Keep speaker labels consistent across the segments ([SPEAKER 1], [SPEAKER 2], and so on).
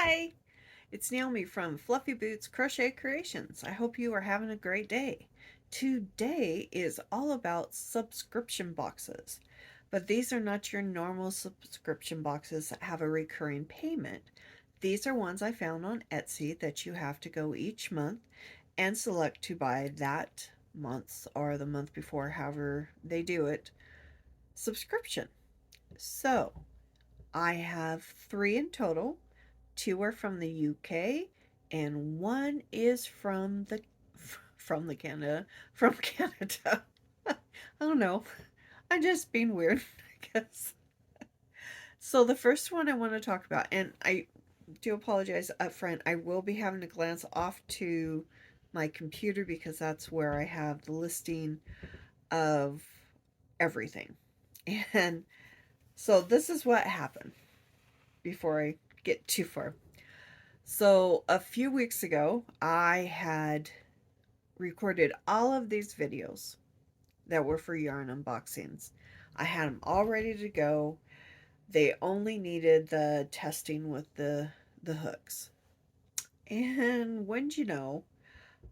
[SPEAKER 1] Hi, it's Naomi from Fluffy Boots Crochet Creations. I hope you are having a great day. Today is all about subscription boxes, but these are not your normal subscription boxes that have a recurring payment. These are ones I found on Etsy that you have to go each month and select to buy that month's or the month before, however they do it, subscription. So I have three in total. Two are from the UK, and one is from Canada. I don't know. I'm just being weird, I guess. So the first one I want to talk about, and I do apologize up front, I will be having to glance off to my computer because that's where I have the listing of everything. And so this is what happened before I get too far. So, a few weeks ago, I had recorded all of these videos that were for yarn unboxings. I had them all ready to go. They only needed the testing with the hooks. And wouldn't you know,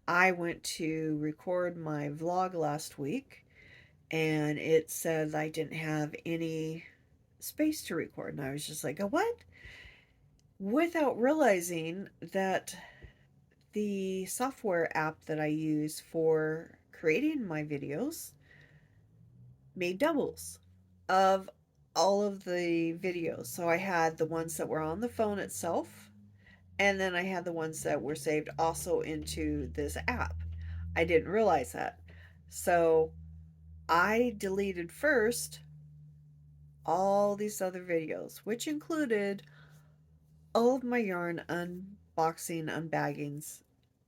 [SPEAKER 1] I went to record my vlog last week and it said I didn't have any space to record. And I was just like, "Oh, what?" Without realizing that the software app that I use for creating my videos made doubles of all of the videos. So I had the ones that were on the phone itself, and then I had the ones that were saved also into this app. I didn't realize that. So I deleted first all these other videos, which included all of my yarn unboxing, unbaggings.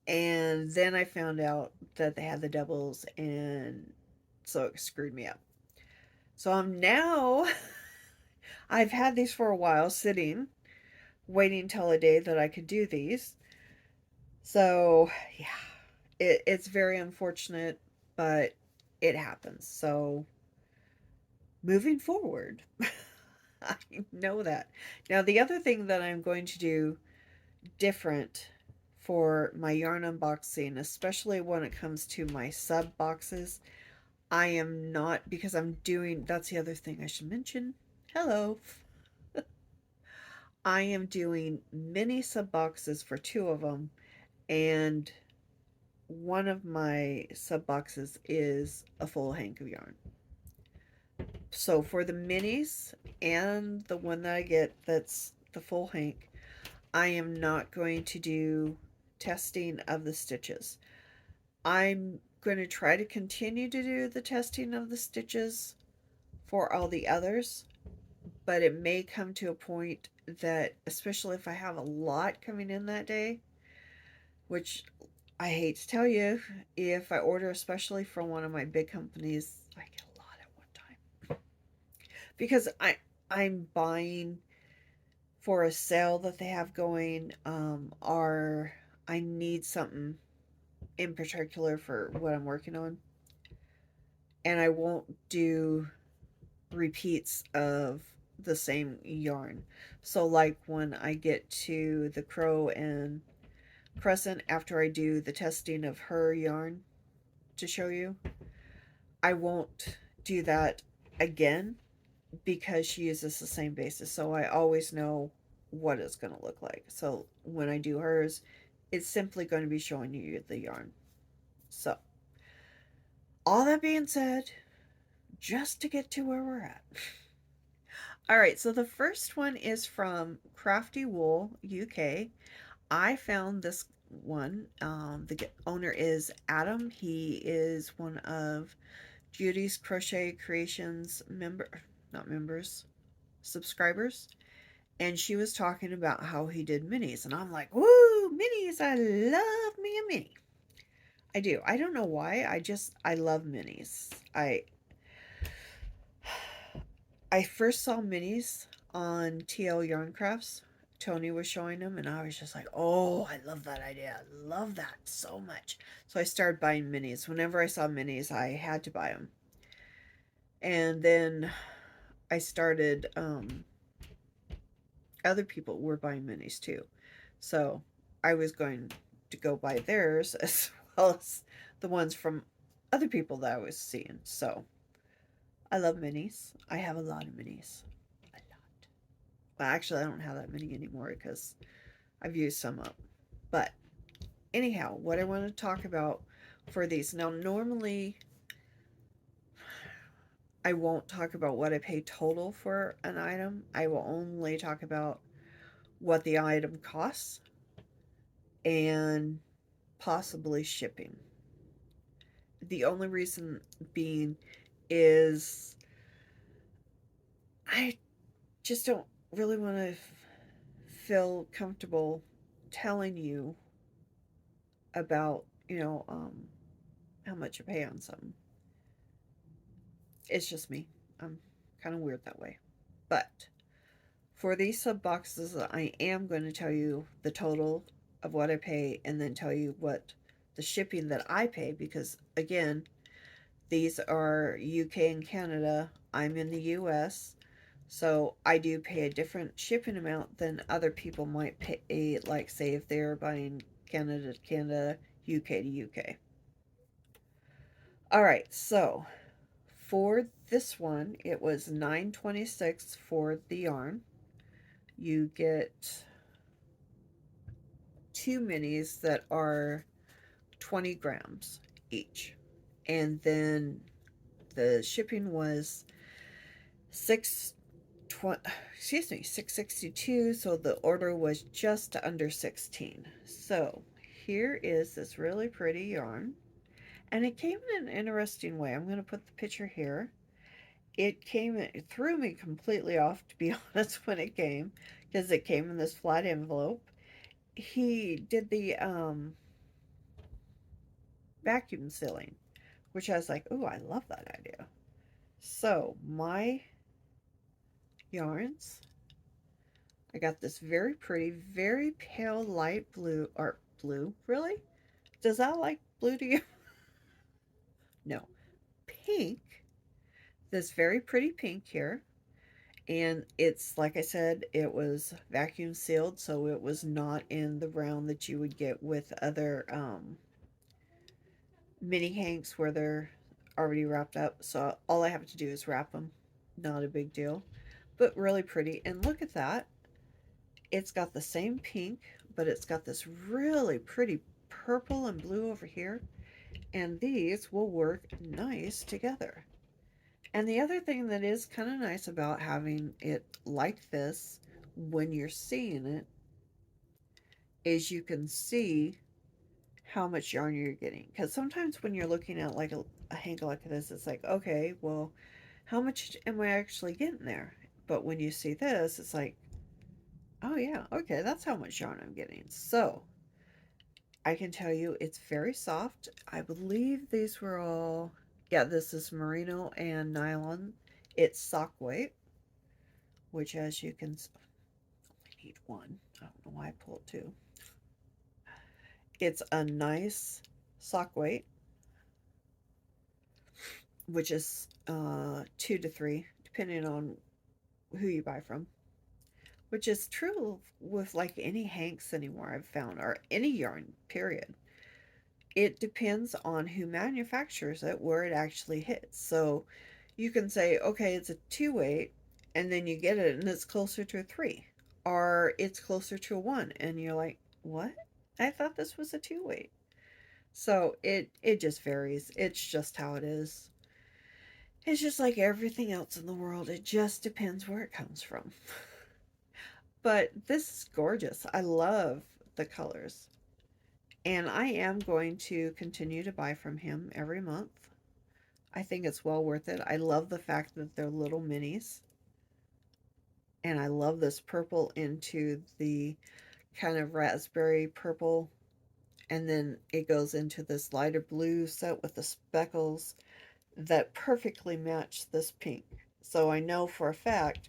[SPEAKER 1] And then I found out that they had the doubles, and so it screwed me up. So I'm now, I've had these for a while sitting, waiting till a day that I could do these. So, yeah, it's very unfortunate, but it happens. So, moving forward, I know that. Now, the other thing that I'm going to do different for my yarn unboxing, especially when it comes to my sub boxes, I am not, because I'm doing, that's the other thing I should mention. Hello. I am doing mini sub boxes for two of them, and one of my sub boxes is a full hank of yarn. So for the minis and the one that I get that's the full hank, I am not going to do testing of the stitches. I'm going to try to continue to do the testing of the stitches for all the others, but it may come to a point that, especially if I have a lot coming in that day, which I hate to tell you, if I order especially from one of my big companies, I get a lot at one time because I'm buying for a sale that they have going, or I need something in particular for what I'm working on, and I won't do repeats of the same yarn. So, like when I get to the Crow and Crescent, after I do the testing of her yarn to show you, I won't do that again because she uses the same basis. So, I always know what it's going to look like. So, when I do hers, it's simply going to be showing you the yarn. So, all that being said, just to get to where we're at. All right, so the first one is from Crafty Wool UK. I found this one. The owner is Adam. He is one of Judy's Crochet Creations not members, subscribers. And she was talking about how he did minis. And I'm like, woo, minis. I love me a mini. I do. I don't know why. I love minis. I first saw minis on TL Yarn Crafts. Tony was showing them, and I was just like, oh, I love that idea. I love that so much. So I started buying minis. Whenever I saw minis, I had to buy them. And then I started other people were buying minis too. So I was going to go buy theirs as well as the ones from other people that I was seeing. So I love minis. I have a lot of minis. A lot. Well, actually, I don't have that many anymore because I've used some up. But anyhow, what I want to talk about for these. Now, normally I won't talk about what I pay total for an item. I will only talk about what the item costs and possibly shipping. The only reason being is I just don't really want to feel comfortable telling you about, how much I pay on something. It's just me. I'm kind of weird that way. But for these sub boxes, I am going to tell you the total of what I pay and then tell you what the shipping that I pay because, again, these are UK and Canada. I'm in the US, so I do pay a different shipping amount than other people might pay, like, say, if they're buying Canada to Canada, UK to UK. All right, so for this one, it was $9.26 for the yarn. You get two minis that are 20 grams each. And then the shipping was 6 662, so the order was just under 16. So here is this really pretty yarn, and it came in an interesting way. I'm going to put the picture here. It threw me completely off, to be honest, when it came, because it came in this flat envelope. He did the vacuum sealing, which I was like, oh, I love that idea. So my yarns, I got this very pretty, very pale light blue, or blue, really? Does that like blue to you? No. Pink, this very pretty pink here. And it's, like I said, it was vacuum sealed, so it was not in the round that you would get with other mini hanks where they're already wrapped up. So all I have to do is wrap them. Not a big deal, but really pretty. And look at that. It's got the same pink, but it's got this really pretty purple and blue over here. And these will work nice together. And the other thing that is kind of nice about having it like this when you're seeing it is you can see how much yarn you're getting. Because sometimes when you're looking at like a hank like this, it's like, okay, well, how much am I actually getting there? But when you see this, it's like, oh yeah, okay, that's how much yarn I'm getting. So I can tell you it's very soft. I believe these were all, yeah, this is merino and nylon. It's sock weight, which as you can, I need one. I don't know why I pulled two. It's a nice sock weight, which is 2 to 3, depending on who you buy from. Which is true with like any hanks anymore I've found, or any yarn, period. It depends on who manufactures it, where it actually hits. So you can say, okay, it's a 2 weight, and then you get it and it's closer to a 3, or it's closer to a 1, and you're like, what? I thought this was a 2 weight. So it just varies. It's just how it is. It's just like everything else in the world. It just depends where it comes from. But this is gorgeous. I love the colors. And I am going to continue to buy from him every month. I think it's well worth it. I love the fact that they're little minis. And I love this purple into the kind of raspberry purple. And then it goes into this lighter blue set with the speckles that perfectly match this pink. So I know for a fact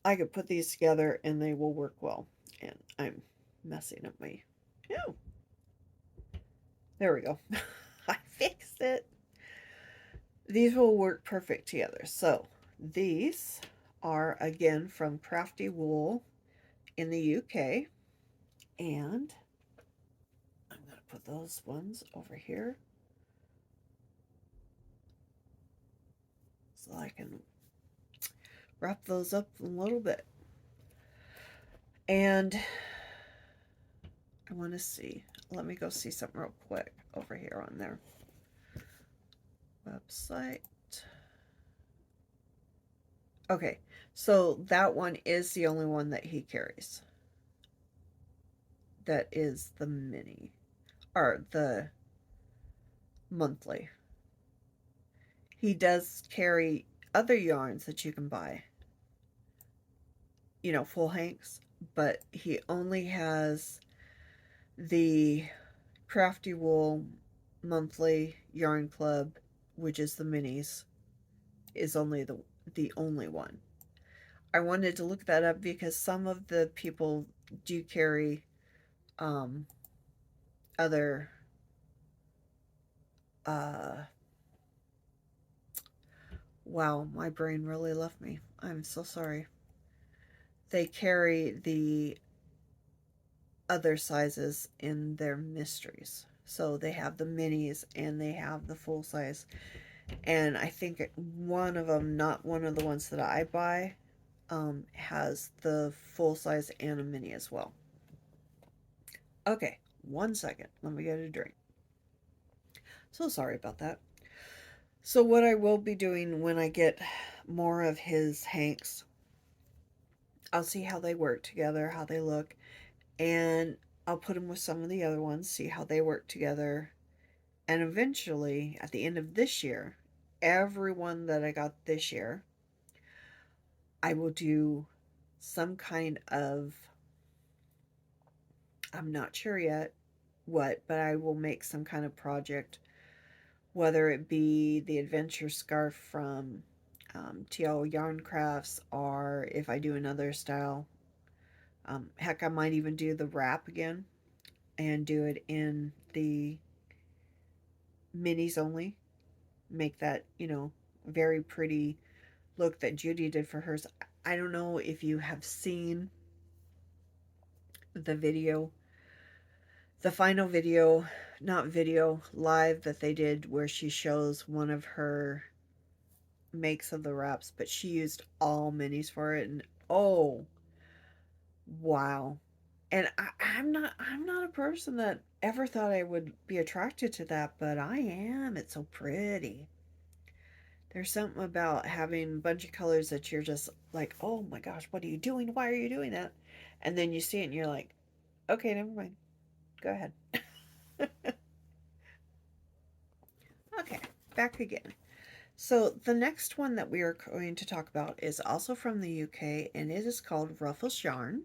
[SPEAKER 1] I could put these together and they will work well. And I'm messing up my... Oh, there we go. I fixed it. These will work perfect together. So these are again from Crafty Wool in the UK. And I'm going to put those ones over here so I can wrap those up a little bit. And I want to see. Let me go see something real quick over here on their website. Okay, so that one is the only one that he carries. That is the mini, or the monthly. He does carry other yarns that you can buy, full hanks, but he only has the Crafty Wool monthly yarn club, which is the minis, is only the only one. I wanted to look that up because some of the people do carry um, other wow, my brain really left me. I'm so sorry. They carry the other sizes in their mysteries. So they have the minis and they have the full size. And I think one of them, not one of the ones that I buy, has the full size and a mini as well. Okay, 1 second. Let me get a drink. So sorry about that. So what I will be doing when I get more of his hanks, I'll see how they work together, how they look, and I'll put them with some of the other ones, see how they work together. And eventually, at the end of this year, everyone that I got this year, I will do some kind of, I'm not sure yet what, but I will make some kind of project, whether it be the adventure scarf from TL Yarn Crafts, or if I do another style. Heck, I might even do the wrap again and do it in the minis only. Make that, very pretty look that Judy did for hers. I don't know if you have seen the video, the final video, not video, live that they did where she shows one of her makes of the wraps, but she used all minis for it, and oh, wow. And I'm not a person that ever thought I would be attracted to that, but I am. It's so pretty. There's something about having a bunch of colors that you're just like, oh my gosh, what are you doing? Why are you doing that? And then you see it and you're like, okay, never mind. Go ahead. Okay, back again. So the next one that we are going to talk about is also from the UK, and it is called Ruffles Yarn.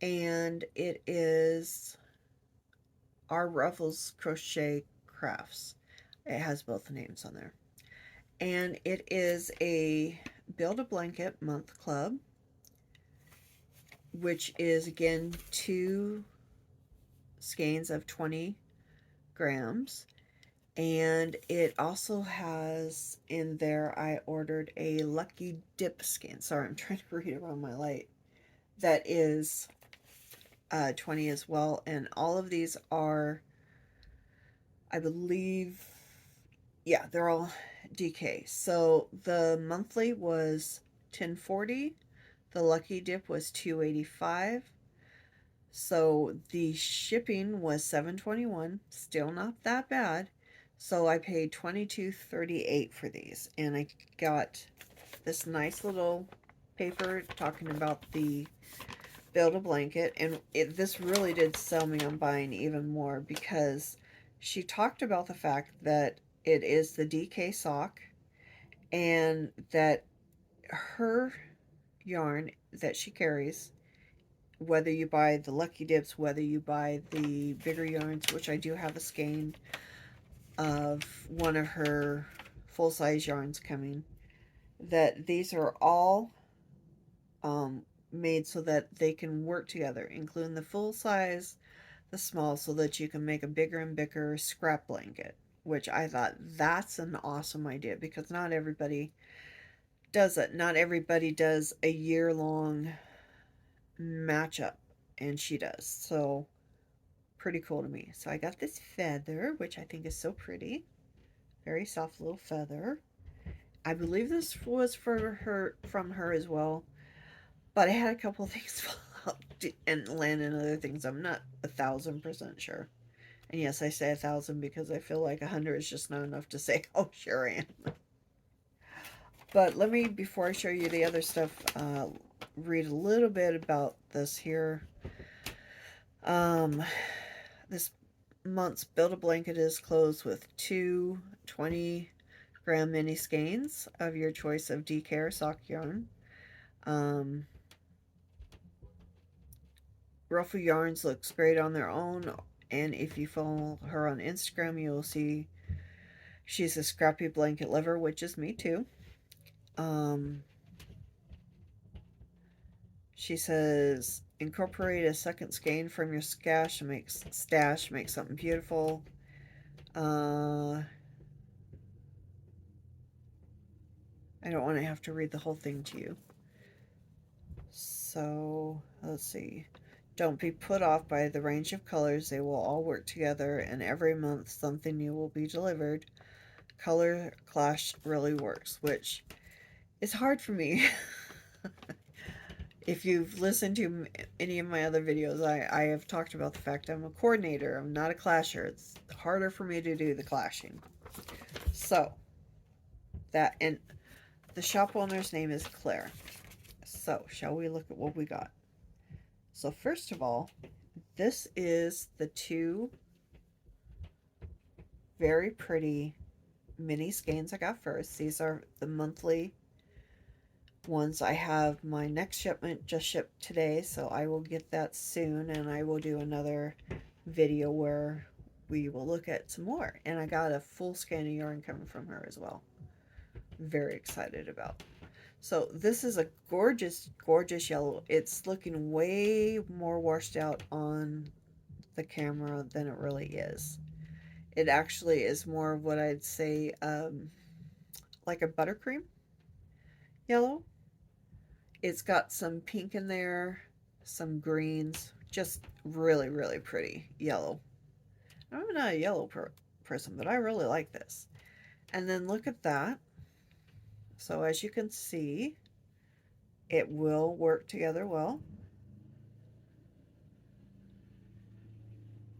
[SPEAKER 1] And it is our Ruffles Crochet Crafts. It has both names on there. And it is a Build a Blanket month club, which is again 2 skeins of 20 grams. And it also has in there, I ordered a Lucky Dip skein. Sorry, I'm trying to read around my light. That is 20 as well. And all of these are, I believe, yeah, they're all DK. So the monthly was 1040. The Lucky Dip was 285. So the shipping was 721, still not that bad. So I paid 22.38 for these, and I got this nice little paper talking about the Build a Blanket, and this really did sell me on buying even more because she talked about the fact that it is the DK sock and that her yarn that she carries, whether you buy the Lucky Dips, whether you buy the bigger yarns, which I do have a skein of one of her full-size yarns coming, that these are all made so that they can work together, including the full size, the small, so that you can make a bigger and bigger scrap blanket, which I thought that's an awesome idea because not everybody does it. Not everybody does a year-long matchup, and she does. So pretty cool to me. So I got this feather, which I think is so pretty. Very soft little feather. I believe this was for her from her as well, but I had a couple of things fall out and land in other things. I'm not 1,000% sure. And yes, I say 1,000 because I feel like 100 is just not enough to say, oh, sure I am. But let me, before I show you the other stuff, read a little bit about this here. This month's Build-A-Blanket is closed with two 20-gram mini skeins of your choice of DK or sock yarn. Ruffle Yarns looks great on their own, and if you follow her on Instagram, you'll see she's a scrappy blanket lover, which is me too. She says, incorporate a second skein from your stash and make something beautiful. I don't want to have to read the whole thing to you. So, let's see. Don't be put off by the range of colors. They will all work together, and every month something new will be delivered. Color clash really works, which is hard for me. If you've listened to any of my other videos, I have talked about the fact I'm a coordinator. I'm not a clasher. It's harder for me to do the clashing. So, that, and the shop owner's name is Claire. So, shall we look at what we got? So, first of all, this is the two very pretty mini skeins I got first. These are the monthly ones. I have my next shipment just shipped today, so I will get that soon, and I will do another video where we will look at some more. And I got a full skein of yarn coming from her as well. Very excited about. So this is a gorgeous, gorgeous yellow. It's looking way more washed out on the camera than it really is. It actually is more of what I'd say like a buttercream yellow. It's got some pink in there, some greens, just really, really pretty yellow. I'm not a yellow person, but I really like this. And then look at that. So as you can see, it will work together well.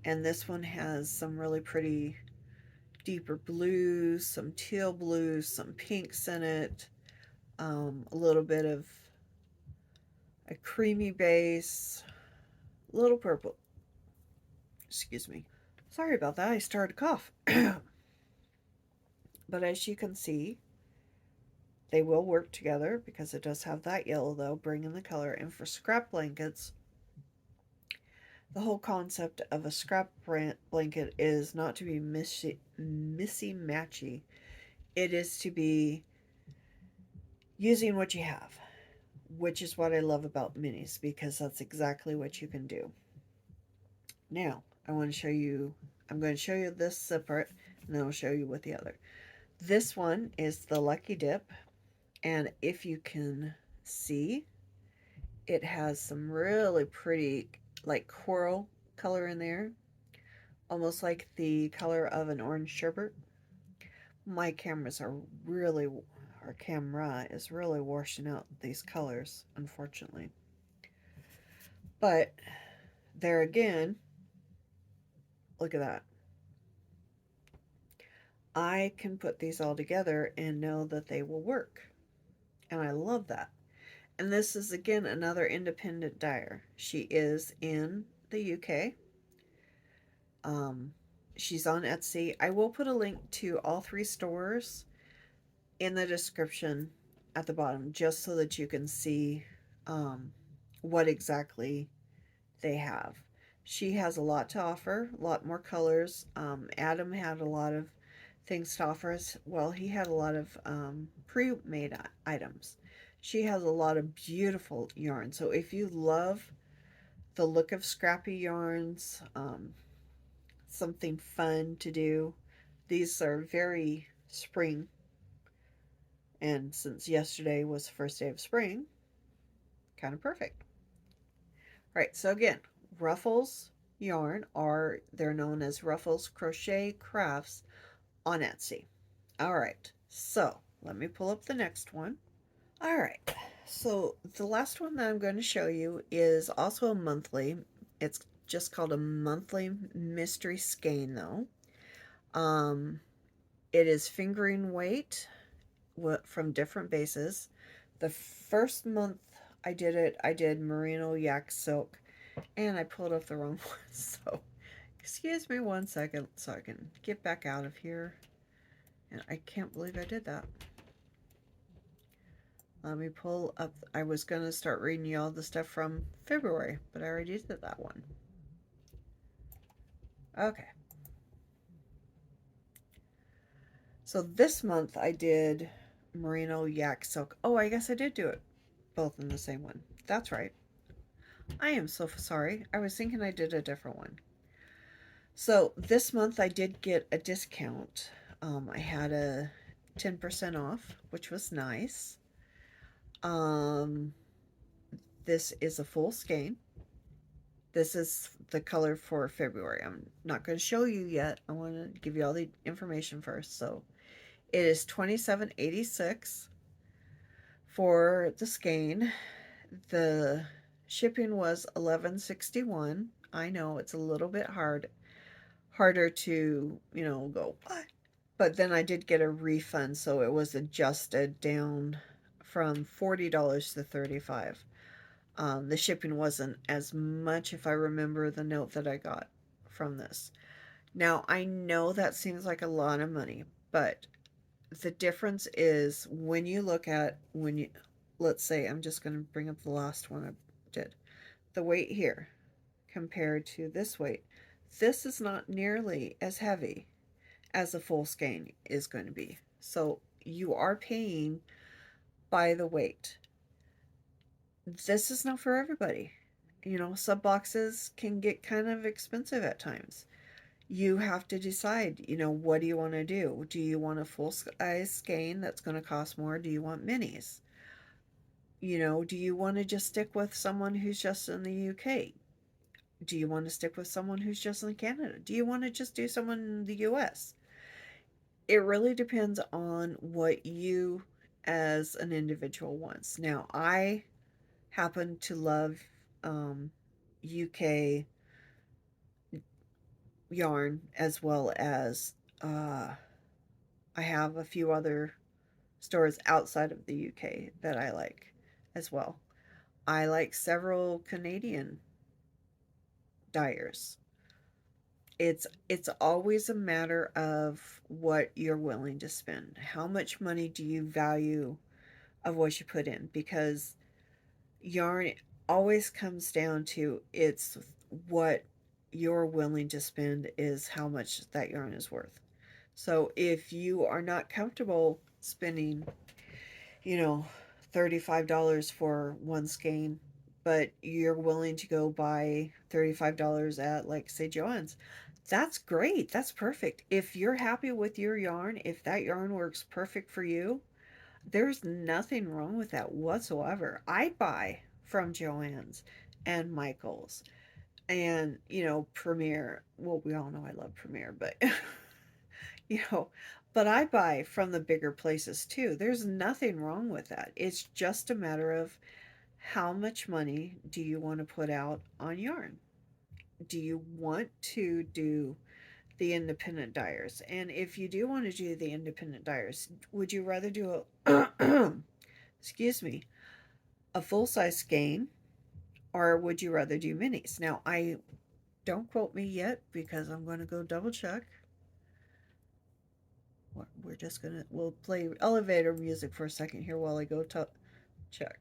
[SPEAKER 1] And this one has some really pretty deeper blues, some teal blues, some pinks in it, a little bit of a creamy base, a little purple. Excuse me. Sorry about that. I started to cough. But as you can see, they will work together because it does have that yellow, though, bringing the color. And for scrap blankets, the whole concept of a scrap blanket is not to be missy-matchy. It is to be using what you have, which is what I love about minis, because that's exactly what you can do. Now, I'm going to show you this separate, and then I'll show you what the other. This one is the Lucky Dip, and if you can see, it has some really pretty, like, coral color in there, almost like the color of an orange sherbet. My cameras are really, our camera is really washing out these colors, unfortunately. But there again, look at that. I can put these all together and know that they will work. And I love that. And this is, again, another independent dyer. She is in the UK. She's on Etsy. I will put a link to all three stores in the description at the bottom, just so that you can see what exactly they have. She has a lot to offer, a lot more colors. Adam had a lot of things to offer us. Well, he had a lot of pre-made items. She has a lot of beautiful yarn. So if you love the look of scrappy yarns, something fun to do, these are very spring And since yesterday was the first day of spring, kind of perfect. All right, so again, Ruffles yarn, are they're known as Ruffles Crochet Crafts on Etsy. All right, so let me pull up the next one. All right, so the last one that I'm going to show you is also a monthly. It's just called a monthly mystery skein, though. Um, it is fingering weight from different bases. The first month I did it, I did merino yak silk, and I pulled up the wrong one. So, excuse me 1 second so I can get back out of here. And I can't believe I did that. Let me pull up. I was going to start reading you all the stuff from February, but I already did that one. Okay. So this month I did merino yak silk. Oh, I guess I did do it both in the same one. That's right. I am so sorry. I was thinking I did a different one. So this month I did get a discount. I had a 10% off, which was nice. Um, this is a full skein. This is the color for February. I'm not going to show you yet. I want to give you all the information first. So it is $27.86 for the skein. The shipping was $11.61. I know it's a little bit harder to, go, what? But then I did get a refund, so it was adjusted down from $40 to $35. The shipping wasn't as much, if I remember the note that I got from this. Now, I know that seems like a lot of money, but the difference is when you, let's say, I'm just going to bring up the last one I did. The weight here compared to this weight. This is not nearly as heavy as a full skein is going to be. So you are paying by the weight. This is not for everybody. Sub boxes can get kind of expensive at times. You have to decide, what do you want to do? Do you want a full size skein that's going to cost more? Do you want minis? Do you want to just stick with someone who's just in the UK? Do you want to stick with someone who's just in Canada? Do you want to just do someone in the US? It really depends on what you as an individual wants. Now, I happen to love UK yarn as well as I have a few other stores outside of the UK that I like as well. I like several Canadian dyers. It's always a matter of what you're willing to spend. How much money do you value of what you put in? Because yarn always comes down to it's what you're willing to spend is how much that yarn is worth. So if you are not comfortable spending, you know, $35 for one skein, but you're willing to go buy $35 at, like, say, Joann's, that's great. That's perfect. If you're happy with your yarn, if that yarn works perfect for you, there's nothing wrong with that whatsoever. I buy from Joann's and Michael's and, Premier. Well, we all know I love Premier, but, you know, but I buy from the bigger places too. There's nothing wrong with that. It's just a matter of how much money do you want to put out on yarn? Do you want to do the independent dyers? And if you do want to do the independent dyers, would you rather do a excuse me, a full size skein, or would you rather do minis? Now, I don't quote me yet because I'm going to go double check. We'll play elevator music for a second here while I go check.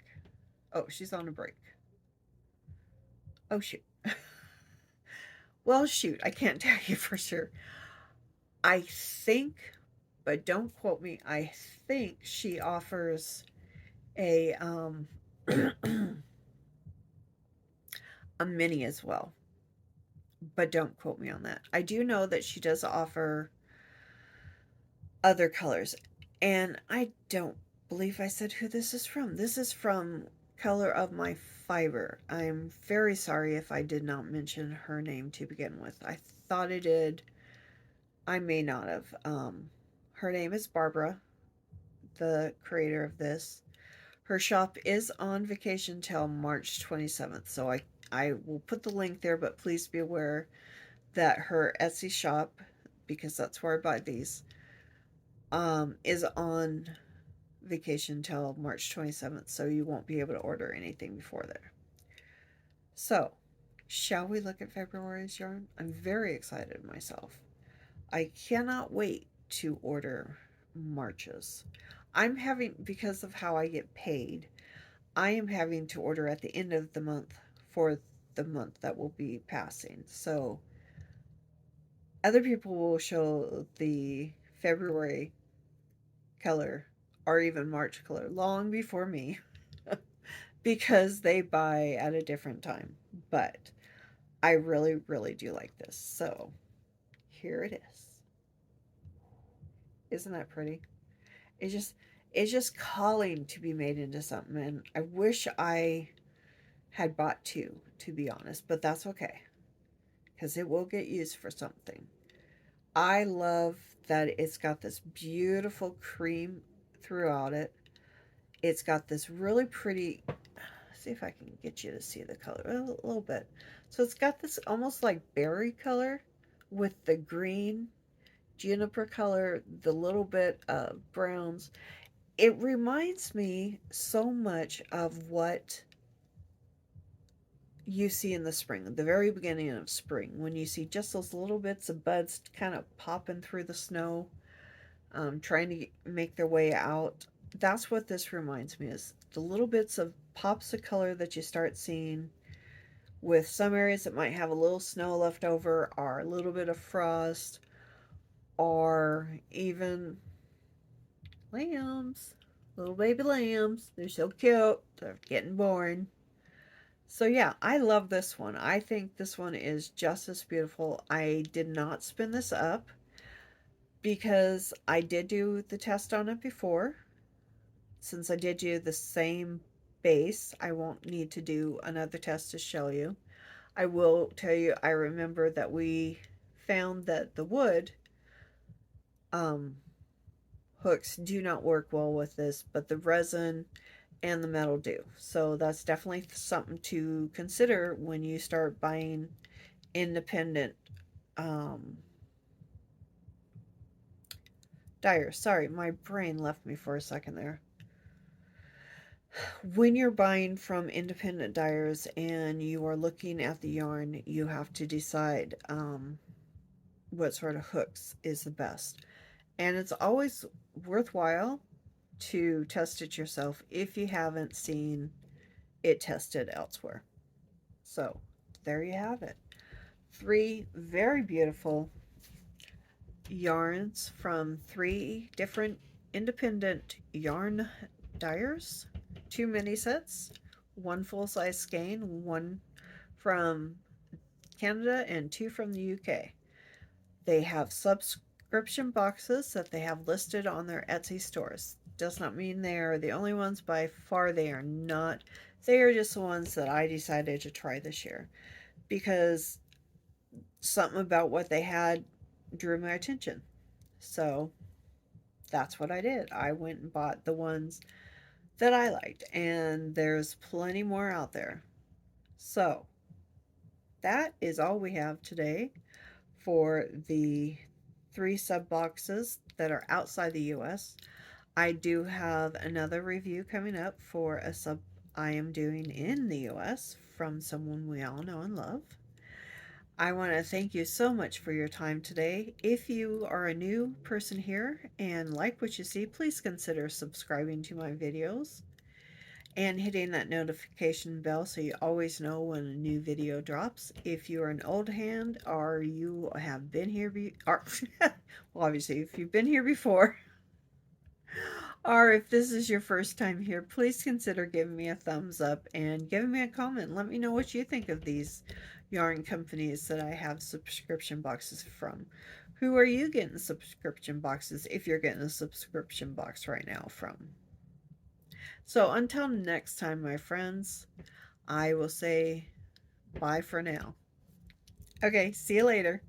[SPEAKER 1] Oh, she's on a break. Oh, shoot. Well, shoot, I can't tell you for sure. I think, but don't quote me, I think she offers a a mini as well, but don't quote me on that. I do know that she does offer other colors, and I don't believe I said who this is from. This is from Color of My Fiber. I'm very sorry if I did not mention her name to begin with. I thought I did. I may not have. Her name is Barbara, the creator of this. Her shop is on vacation till March 27th, so I will put the link there, but please be aware that her Etsy shop, because that's where I buy these, is on vacation till March 27th, so you won't be able to order anything before there. So, shall we look at February's yarn? I'm very excited myself. I cannot wait to order March's. I'm having, because of how I get paid, I am having to order at the end of the month for the month that will be passing. So, other people will show the February color or even March color long before me because they buy at a different time. But I really, really do like this. So here it is. Isn't that pretty? It's just it's just calling to be made into something, and I wish I had bought two, to be honest, but that's okay because it will get used for something. I love that it's got this beautiful cream throughout it. It's got this really pretty, see if I can get you to see the color a little bit. So it's got this almost like berry color with the green juniper color, the little bit of browns. It reminds me so much of what you see in the spring, the very beginning of spring, when you see just those little bits of buds kind of popping through the snow, trying to make their way out. That's what this reminds me is the little bits of pops of color that you start seeing with some areas that might have a little snow left over or a little bit of frost or even lambs, little baby lambs. They're so cute. They're getting born. So yeah, I love this one. I think this one is just as beautiful. I did not spin this up because I did do the test on it before. Since I did do the same base, I won't need to do another test to show you. I will tell you, I remember that we found that the wood um, hooks do not work well with this, but the resin and the metal do. So that's definitely something to consider when you start buying independent um, dyers. Sorry, my brain left me for a second there. When you're buying from independent dyers and you are looking at the yarn, you have to decide what sort of hooks is the best. And it's always worthwhile to test it yourself if you haven't seen it tested elsewhere. So there you have it. Three very beautiful yarns from three different independent yarn dyers, two mini sets, one full size skein, one from Canada and two from the UK. They have subscription boxes that they have listed on their Etsy stores. Does not mean they are the only ones. By far, they are not. They are just the ones that I decided to try this year because something about what they had drew my attention. So that's what I did. I went and bought the ones that I liked, and there's plenty more out there. So that is all we have today for the three sub boxes that are outside the US. I do have another review coming up for a sub I am doing in the US from someone we all know and love. I want to thank you so much for your time today. If you are a new person here and like what you see, please consider subscribing to my videos and hitting that notification bell so you always know when a new video drops. If you're an old hand or you have been here well, obviously if you've been here before or if this is your first time here, please consider giving me a thumbs up and giving me a comment. Let me know what you think of these yarn companies that I have subscription boxes from. Who are you getting subscription boxes if you're getting a subscription box right now from? So until next time, my friends, I will say bye for now. Okay, see you later.